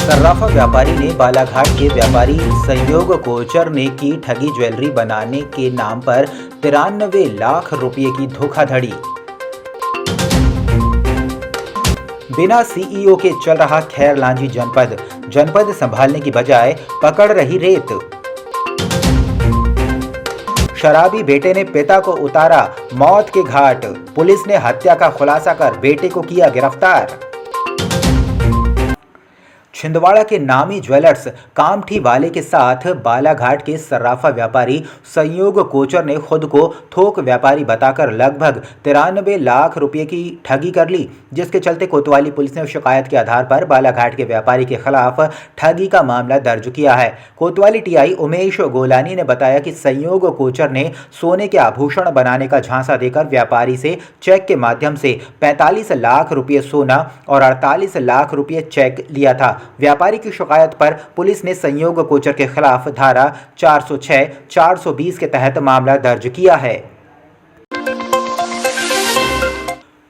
सर्राफा व्यापारी ने बालाघाट के व्यापारी संयोग कोचर ने की ठगी ज्वेलरी बनाने के नाम पर 93 लाख रुपए की धोखाधड़ी। बिना सीईओ के चल रहा खैरलांजी जनपद संभालने की बजाय पकड़ रही रेत। शराबी बेटे ने पिता को उतारा मौत के घाट, पुलिस ने हत्या का खुलासा कर बेटे को किया गिरफ्तार। छिंदवाड़ा के नामी ज्वेलर्स कामठी वाले के साथ बालाघाट के सर्राफा व्यापारी संयोग कोचर ने खुद को थोक व्यापारी बताकर लगभग 93 लाख रुपए की ठगी कर ली, जिसके चलते कोतवाली पुलिस ने शिकायत के आधार पर बालाघाट के व्यापारी के खिलाफ ठगी का मामला दर्ज किया है। कोतवाली टीआई उमेश गोलानी ने बताया कि संयोग कोचर ने सोने के आभूषण बनाने का झांसा देकर व्यापारी से चेक के माध्यम से 45 लाख रुपये सोना और 48 लाख रुपये चेक लिया था। व्यापारी की शिकायत पर पुलिस ने संयोग कोचर के खिलाफ धारा 406, 420 के तहत मामला दर्ज किया है।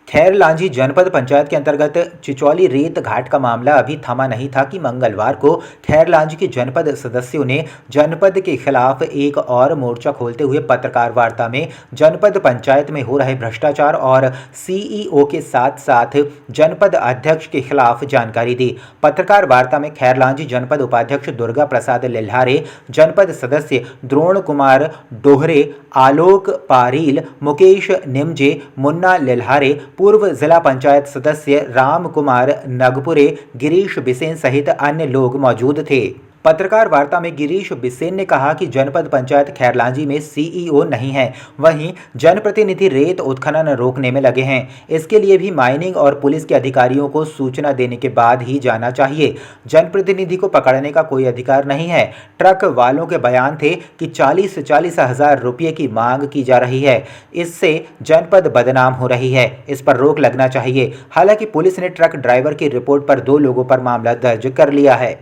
खैरलांजी जनपद पंचायत के अंतर्गत चिचौली रेत घाट का मामला अभी थमा नहीं था कि मंगलवार को खैरलांजी के जनपद सदस्यों ने जनपद के खिलाफ एक और मोर्चा खोलते हुए पत्रकार वार्ता में जनपद पंचायत में हो रहे भ्रष्टाचार और सीईओ के साथ साथ जनपद अध्यक्ष के खिलाफ जानकारी दी। पत्रकार वार्ता में खैरलांजी जनपद उपाध्यक्ष दुर्गा प्रसाद लिल्हारे, जनपद सदस्य द्रोण कुमार डोहरे, आलोक पारील, मुकेश निमजे, मुन्ना लिल्हारे, पूर्व जिला पंचायत सदस्य राम कुमार नगपुरे, गिरीश बिसेन सहित अन्य लोग मौजूद थे। पत्रकार वार्ता में गिरीश बिसेन ने कहा कि जनपद पंचायत खैरलांजी में सीईओ नहीं है, वहीं जनप्रतिनिधि रेत उत्खनन रोकने में लगे हैं। इसके लिए भी माइनिंग और पुलिस के अधिकारियों को सूचना देने के बाद ही जाना चाहिए। जनप्रतिनिधि को पकड़ने का कोई अधिकार नहीं है। ट्रक वालों के बयान थे कि 40 हजार रुपये की मांग की जा रही है, इससे जनपद बदनाम हो रही है, इस पर रोक लगना चाहिए। हालांकि पुलिस ने ट्रक ड्राइवर की रिपोर्ट पर 2 लोगों पर मामला दर्ज कर लिया है।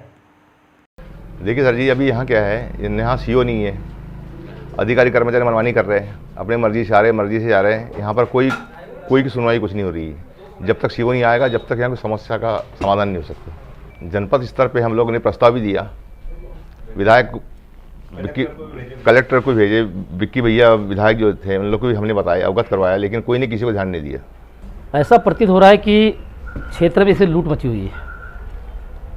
देखिए सर जी, अभी यहाँ क्या है, यहाँ सीओ नहीं है, अधिकारी कर्मचारी मनमानी कर रहे हैं, अपने मर्जी से आ रहे हैं, मर्जी से जा रहे हैं। यहाँ पर कोई की सुनवाई कुछ नहीं हो रही है। जब तक सीओ नहीं आएगा, जब तक यहाँ कोई समस्या का समाधान नहीं हो सकता। जनपद स्तर पे हम लोग ने प्रस्ताव भी दिया, विधायक विक्की कलेक्टर को भेजे, विक्की भैया विधायक जो थे उन लोग को भी हमने बताया, अवगत करवाया, लेकिन कोई ने किसी को ध्यान नहीं दिया। ऐसा प्रतीत हो रहा है कि क्षेत्र में इसे लूट मची हुई है।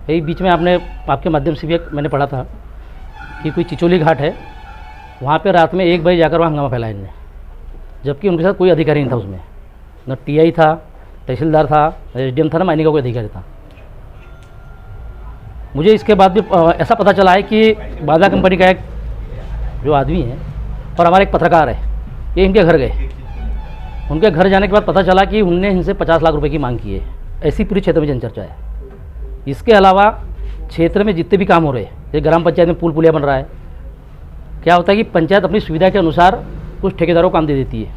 यही बीच में आपके माध्यम से भी मैंने पढ़ा था कि कोई चिचौली घाट है, वहाँ पे रात में 1 बजे जाकर वहाँ हंगामा फैलाया इनने, जबकि उनके साथ कोई अधिकारी नहीं था उसमें, न टीआई था, तहसीलदार था, एसडीएम था, ना माइनिंग का कोई अधिकारी था। मुझे इसके बाद भी ऐसा पता चला है कि बादा कंपनी का एक जो आदमी है और हमारे एक पत्रकार है, ये इनके घर गए। उनके घर जाने के बाद पता चला कि उनने इनसे 50 लाख रुपए की मांग की है। ऐसी पूरी क्षेत्र में जनचर्चा है। इसके अलावा क्षेत्र में जितने भी काम हो रहे हैं, जैसे ग्राम पंचायत में पुल पुलिया बन रहा है, क्या होता है कि पंचायत अपनी सुविधा के अनुसार कुछ ठेकेदारों को काम दे देती है,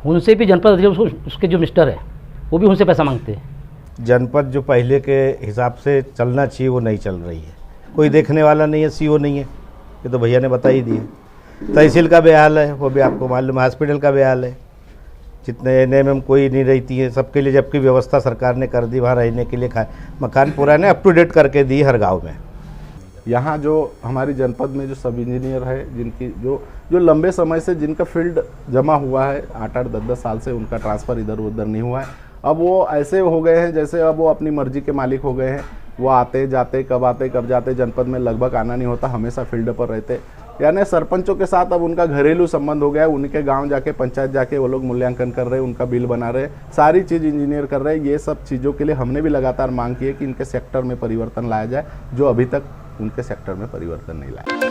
उनसे भी जनपद अध्यक्ष उसके जो मिस्टर है वो भी उनसे पैसा मांगते हैं। जनपद जो पहले के हिसाब से चलना चाहिए वो नहीं चल रही है। कोई देखने वाला नहीं है, सीओ नहीं है, ये तो भैया ने बता ही दिए। तहसील का बेहाल है, वो भी आपको मालूम है। हॉस्पिटल का बेहाल है, जितने एनएमएम कोई नहीं रहती है सबके लिए, जबकि व्यवस्था सरकार ने कर दी वहाँ रहने के लिए, मकान पुराने अप टू डेट करके दी हर गांव में। यहाँ जो हमारी जनपद में जो सब इंजीनियर है, जिनकी जो लंबे समय से जिनका फील्ड जमा हुआ है, 8-8, 10-10 साल से उनका ट्रांसफ़र इधर उधर नहीं हुआ है, अब वो ऐसे हो गए हैं जैसे अब वो अपनी मर्जी के मालिक हो गए हैं। वो आते जाते, कब जाते, जनपद में लगभग आना नहीं होता, हमेशा फील्ड पर रहते। यानी सरपंचों के साथ अब उनका घरेलू संबंध हो गया है। उनके गांव जाके, पंचायत जाके वो लोग मूल्यांकन कर रहे हैं, उनका बिल बना रहे हैं, सारी चीज़ इंजीनियर कर रहे हैं। ये सब चीज़ों के लिए हमने भी लगातार मांग की है कि इनके सेक्टर में परिवर्तन लाया जाए, जो अभी तक उनके सेक्टर में परिवर्तन नहीं लाया।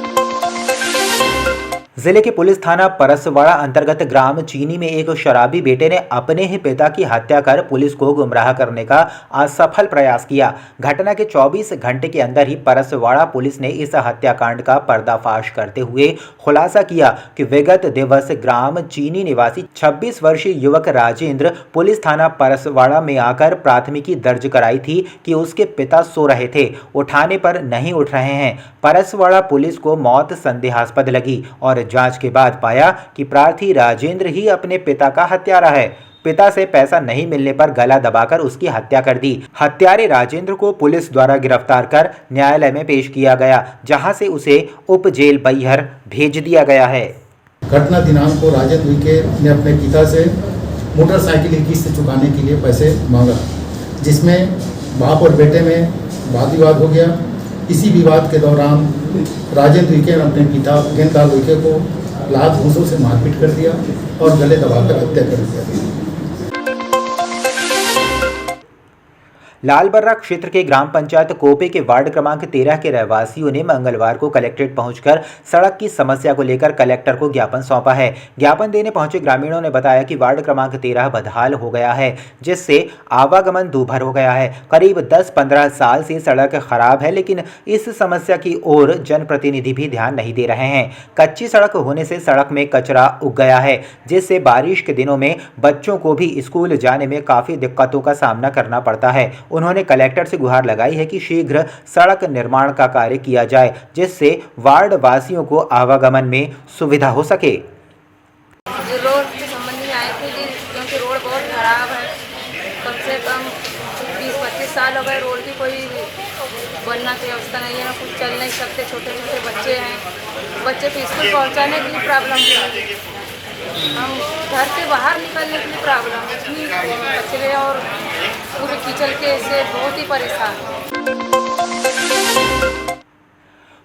जिले के पुलिस थाना परसवाड़ा अंतर्गत ग्राम चीनी में एक शराबी बेटे ने अपने ही पिता की हत्या कर पुलिस को गुमराह करने का असफल प्रयास किया। घटना के 24 घंटे के अंदर ही परसवाड़ा पुलिस ने इस हत्याकांड का पर्दाफाश करते हुए खुलासा किया कि विगत दिवस ग्राम चीनी निवासी 26 वर्षीय युवक राजेंद्र पुलिस थाना परसवाड़ा में आकर प्राथमिकी दर्ज कराई थी कि उसके पिता सो रहे थे, उठाने पर नहीं उठ रहे हैं। परसवाड़ा पुलिस को मौत संदेहास्पद लगी और जांच के बाद पाया कि प्रार्थी राजेंद्र ही अपने पिता का हत्यारा है। पिता से पैसा नहीं मिलने पर गला दबाकर उसकी हत्या कर दी। हत्यारे राजेंद्र को पुलिस द्वारा गिरफ्तार कर न्यायालय में पेश किया गया, जहां से उसे उप जेल बैहर भेज दिया गया है। घटना दिनांक को राजेंद्र उइके ने अपने पिता से मोटरसाइकिल की किस्त चुकाने के लिए पैसे मांगा, जिसमें बाप और बेटे में वाद विवाद हो गया। इसी विवाद के दौरान राजेंद्र उइके ने अपने पिता गेंदलाल उइके को लात घूंसों से मारपीट कर दिया और गले दबाकर हत्या कर दिया। लालबर्रा क्षेत्र के ग्राम पंचायत कोपे के वार्ड क्रमांक 13 के रहवासियों ने मंगलवार को कलेक्ट्रेट पहुंचकर सड़क की समस्या को लेकर कलेक्टर को ज्ञापन सौंपा है। ज्ञापन देने पहुंचे ग्रामीणों ने बताया कि वार्ड क्रमांक 13 बदहाल हो गया है, जिससे आवागमन दूभर हो गया है। करीब 10-15 साल से सड़क खराब है, लेकिन इस समस्या की ओर जनप्रतिनिधि भी ध्यान नहीं दे रहे हैं। कच्ची सड़क होने से सड़क में कचरा उग गया है, जिससे बारिश के दिनों में बच्चों को भी स्कूल जाने में काफ़ी दिक्कतों का सामना करना पड़ता है। उन्होंने कलेक्टर से गुहार लगाई है कि शीघ्र सड़क निर्माण का कार्य किया जाए, जिससे वार्ड वासियों को आवागमन में सुविधा हो सके। रोड के संबंध में आए थे क्योंकि रोड बहुत खराब है। कम से कम 20-25 साल हो गए, रोड की कोई बनना की व्यवस्था नहीं है, ना कुछ चल नहीं सकते। छोटे छोटे बच्चे हैं, बच्चे को स्कूल पहुंचाने की प्रॉब्लम है, हम घर से बाहर निकलने की प्रॉब्लम, इतनी कचरे और पूरे कीचड़ के से बहुत ही परेशान।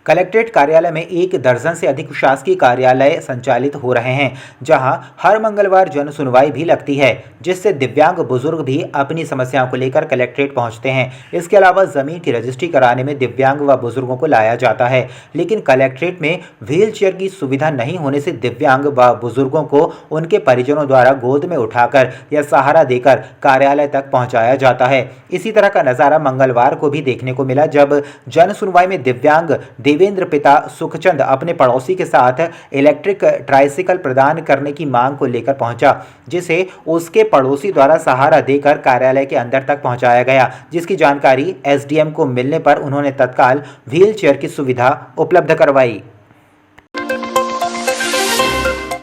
कलेक्ट्रेट कार्यालय में 1 दर्जन से अधिक शासकीय कार्यालय संचालित हो रहे हैं, जहां हर मंगलवार जन सुनवाई भी लगती है, जिससे दिव्यांग बुजुर्ग भी अपनी समस्याओं को लेकर कलेक्ट्रेट पहुंचते हैं। इसके अलावा जमीन की रजिस्ट्री कराने में दिव्यांग व बुजुर्गों को लाया जाता है, लेकिन कलेक्ट्रेट में व्हीलचेयर की सुविधा नहीं होने से दिव्यांग व बुजुर्गों को उनके परिजनों द्वारा गोद में उठाकर या सहारा देकर कार्यालय तक पहुँचाया जाता है। इसी तरह का नज़ारा मंगलवार को भी देखने को मिला, जब जन सुनवाई में दिव्यांग देवेंद्र पिता सुखचंद अपने पड़ोसी के साथ इलेक्ट्रिक ट्राइसिकल प्रदान करने की मांग को लेकर पहुंचा, जिसे उसके पड़ोसी द्वारा सहारा देकर कार्यालय के अंदर तक पहुंचाया गया, जिसकी जानकारी एसडीएम को मिलने पर उन्होंने तत्काल व्हीलचेयर की सुविधा उपलब्ध करवाई।